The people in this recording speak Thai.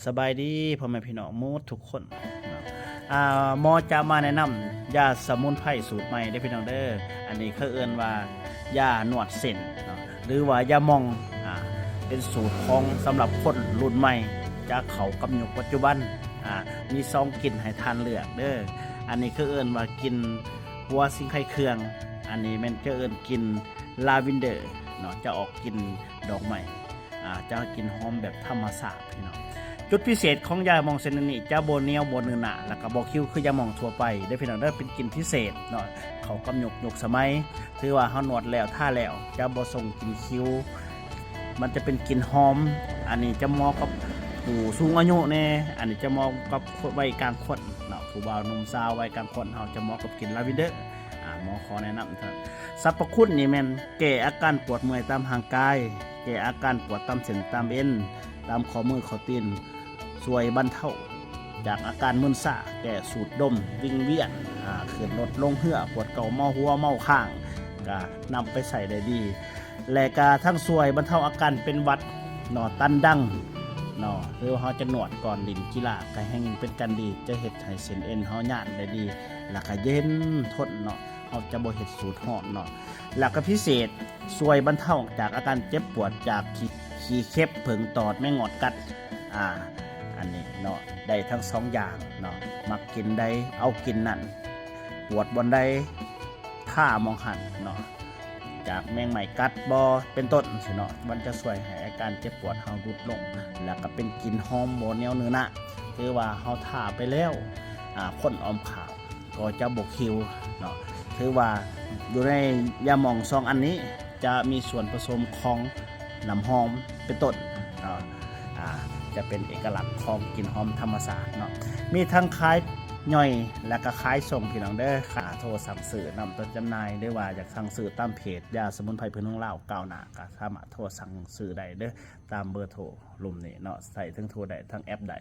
สบายดีพ่อแม่พี่น้องมูดทุกคนเนาะหมอจะมาแนะนำยาสมุนไพรสูตรใหม่ได้พี่น้องเด้ออันนี้เขาเอิ้นว่ายาหนวดเส้นเนาะหรือว่ายามองเป็นสูตรของสำหรับคนรุ่นใหม่จากเขากำหนดปัจจุบันมีซองกลิ่นให้ทานเลือกเด้ออันนี้เขาเอิ้นว่ากินหัวสิงไข่เครื่องอันนี้มันจะเอิ้นกินลาเวนเดอร์เนาะจะออกกินดอกไม้จะกินหอมแบบธรรมชาติพี่น้องจุดพิเศษของยาหมองเซนนี่จะโบเนียวโบเนื้อหนาแล้วก็โบคิวคือยาหมองทั่วไปได้พี่น้องได้เป็นกลิ่นพิเศษเนาะเขากำหยกสมัยถือว่าเขาหนวดแล้วท่าแล้วจะโบส่งกลิ่นคิ้วมันจะเป็นกลิ่นหอมอันนี้จะเหมาะกับผู้สูงอายุแน่อันนี้จะเหมาะกับวัยกลางคนเนาะผู้บ่าวหนุ่มสาววัยกลางคนเขาจะเหมาะกับกลิ่นลาเวนเดอร์หมอขอแนะนำครับสรรพคุณนี่แม่นแก้อาการปวดเมื่อยตามห่างกายแก้อาการปวดตามเส้นตามเอ็นตามข้อมือข้อตีนช่วยบรรเทาจากอาการมึนซ่าแก้สูดดมวิงเวียนขึ้นลดลงเหื่อปวดเก่าเมาหัวเมาข้างก็นำไปใส่ได้ดีและก็ทั้งช่วยบรรเทาอาการเป็นหวัดหนอตันดังเนาะหรือเขาจะหนวดก่อนดินกีฬาก็ให้เป็นกันดีจะเห็ดให้เส้นเอ็นเขาหยาดได้ดีแล้วก็เย็นทนเนาะเขาจะบ่เห็ดสูตรหอมเนาะแล้วก็พิเศษช่วยบรรเทาจากอาการเจ็บปวดจากขี้เข็บผึ่งตอดไม่งอดกัดอันนี้เนาะได้ทั้งสองอย่างเนาะมักกินได้เอากินนั่นปวดบนได้ท่ามองหันเนาะจากแมงไหมกัดบอเป็นต้นเนาะมันจะช่วยให้อาการเจ็บปวดเฮาลดลงแล้วก็เป็นกลิ่นหอมโบเนียวเนื้อนะคือว่าเฮาท่าไปแล้วพ่นออมขาวก็จะบกคิวเนาะคือว่าอยู่ในยาหม่องซองอันนี้จะมีส่วนผสมของน้ำหอมเป็นต้นเนาะจะเป็นเอกลักษณ์ของกลิ่นหอมธรรมชาติเนาะมีทั้งขายย่อยและก็ขายส่งพี่น้องเด้อค่ะโทรสั่งซื้อนำต้นจำหน่ายได้ว่าอยากสั่งซื้อตามเพจยาสมุนไพรพื้นเมืองลาวก้าวหน้าก็สามารถโทรสั่งซื้อได้เด้อตามเบอร์โทรลุ่มนี้เนาะใส่ทั้งโทรได้ทั้งแอปได้